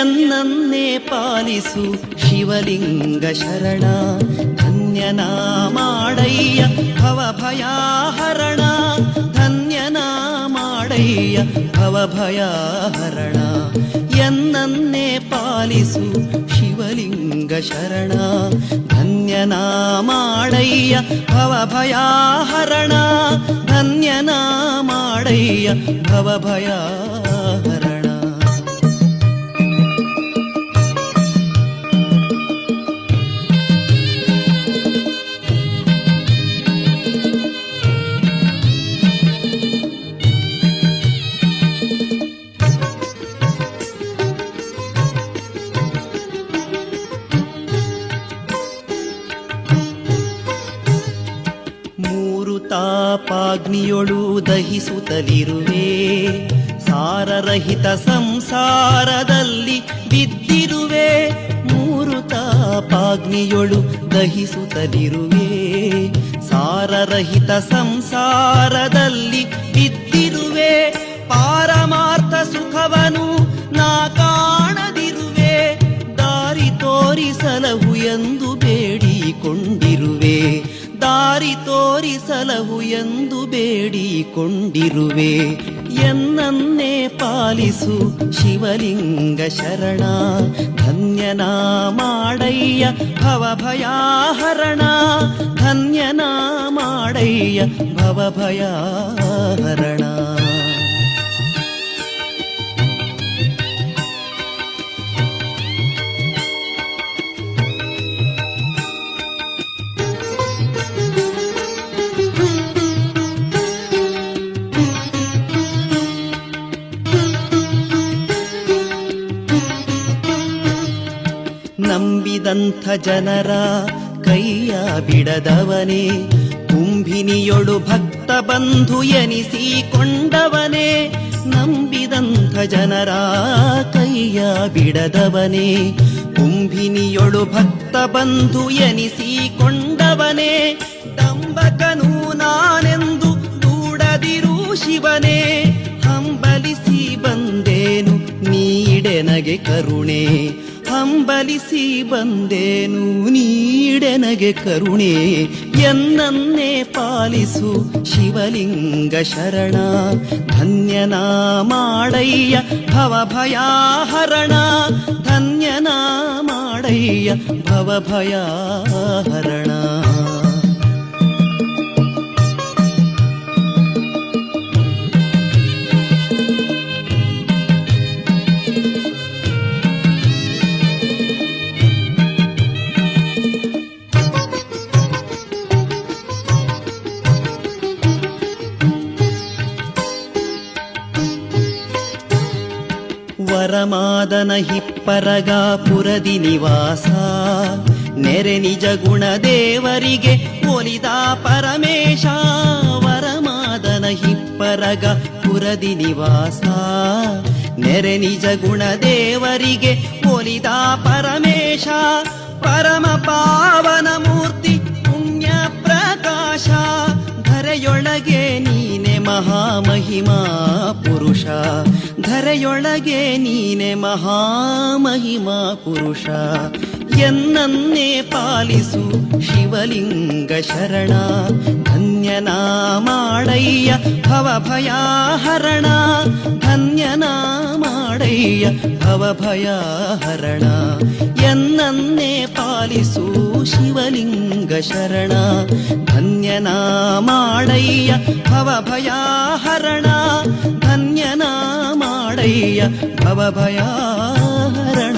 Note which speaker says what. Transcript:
Speaker 1: ಎನ್ನನ್ನೇ ಪಾಲಿಸು ಶಿವಲಿಂಗ ಶರಣ. ಧನ್ಯನ ಮಾಡಯ್ಯ ಭವಭಯಾಹರಣ, ಧನ್ಯನ ಮಾಡಯ್ಯ ಭವಭಯಾಹರಣ. ಎನ್ನನ್ನೇ ಪಾಲಿಸು ಶಿವಲಿಂಗ ಶರಣ. ಧನ್ಯನ ಮಾಡಯ್ಯ ಭವಭಯಾಹರಣ, ಧನ್ಯನ ಮಾಡಯ್ಯ ಭವಭಯಾಹರಣ. ತಾಪಾಗ್ನಿಯೊಳು ದಹಿಸುತ್ತಲಿರುವೆ, ಸಾರರಹಿತ ಸಂಸಾರದಲ್ಲಿ ಬಿದ್ದಿರುವೆ. ಮೂರು ತಾಪಾಗ್ನಿಯೊಳು ದಹಿಸುತ್ತಲಿರುವೆ, ಸಾರರಹಿತ ಸಂಸಾರದಲ್ಲಿ ಬಿದ್ದಿರುವೆ. ಪಾರಮಾರ್ಥ ಸುಖವನು ನಾ ಕಾಣದಿರುವೆ, ದಾರಿ ತೋರಿಸಲಹು ಎಂದು ಬೇಡಿಕೊಂಡಿರುವೆ, ದಾರಿ ತೋರಿಸಲಹು ಎಂದು ಬೇಡಿಕೊಂಡಿರುವೆ. ಎನ್ನನ್ನೇ ಪಾಲಿಸು ಶಿವಲಿಂಗ ಶರಣ. ಧನ್ಯನ ಮಾಡಯ್ಯ ಭವಭಯಾಹರಣ, ಧನ್ಯನ ಮಾಡಯ್ಯ ಭವಭಯಾಹರಣ. ನಂಬಿದಂಥ ಜನರ ಕೈಯ ಬಿಡದವನೇ, ಕುಂಭಿನಿಯೊಳು ಭಕ್ತ ಬಂಧು ಎನಿಸಿಕೊಂಡವನೇ. ನಂಬಿದಂಥ ಜನರ ಕೈಯ ಬಿಡದವನೇ, ಕುಂಭಿನಿಯೊಳು ಭಕ್ತ ಬಂಧು ಎನಿಸಿಕೊಂಡವನೇ. ದಂಬಕನು ನಾನೆಂದು ದೂಡದಿರು ಶಿವನೇ, ಹಂಬಲಿಸಿ ಬಂದೇನು ನೀಡೆನಗೆ ಕರುಣೆ, ಹಂಬಲಿಸಿ ಬಂದೇನು ನೀಡೆನಗೆ ಕರುಣೆ. ಎನ್ನನ್ನೇ ಪಾಲಿಸು ಶಿವಲಿಂಗ ಶರಣ. ಧನ್ಯನ ಮಾಡಯ್ಯ ಭವಭಯಾಹರಣ, ಧನ್ಯನ ಮಾಡಯ್ಯ ಭವಭಯಾಹರಣ. ವರಮಾದನ ಹಿಪ್ಪರಗ ಪುರದಿ ನಿವಾಸ, ನೆರೆ ನಿಜ ಗುಣ ದೇವರಿಗೆ ಒಲಿದ ಪರಮೇಶ. ವರಮಾದನ ಹಿಪ್ಪರಗ ಪುರದಿ ನಿವಾಸ, ನೆರೆ ನಿಜ ಗುಣ ದೇವರಿಗೆ ಒಲಿದ ಪರಮೇಶ. ಪರಮ ಪಾವನ ಮೂರ್ತಿ ಪುಣ್ಯ ಪ್ರಕಾಶ, ಧರೆಯೊಳಗೆ ನೀನೆ ಮಹಾಮಹಿಮಾ ಪುರುಷ, ಧರೆಯೊಳಗೆ ನೀನೆ ಮಹಾಮಹಿಮಾ ಪುರುಷ. ಎನ್ನನ್ನೇ ಪಾಲಿಸು ಶಿವಲಿಂಗ ಶರಣ. ಧನ್ಯನ ಮಾಡಯ್ಯ ಭವಭಯಾಹರಣ, ಧನ್ಯನ ಮಾಡಯ್ಯ ಭವಭಯಾಹರಣ. ಎನ್ನನ್ನೇ ಪಾಲಿಸು ಶಿವಲಿಂಗ ಶರಣ. ಧನ್ಯನ ಮಾಡಯ್ಯ ಭವಭಯಾಹರಣ, ಧನ್ಯನ ಮಾಡಯ್ಯ ಭವಭಯಾಹರಣ.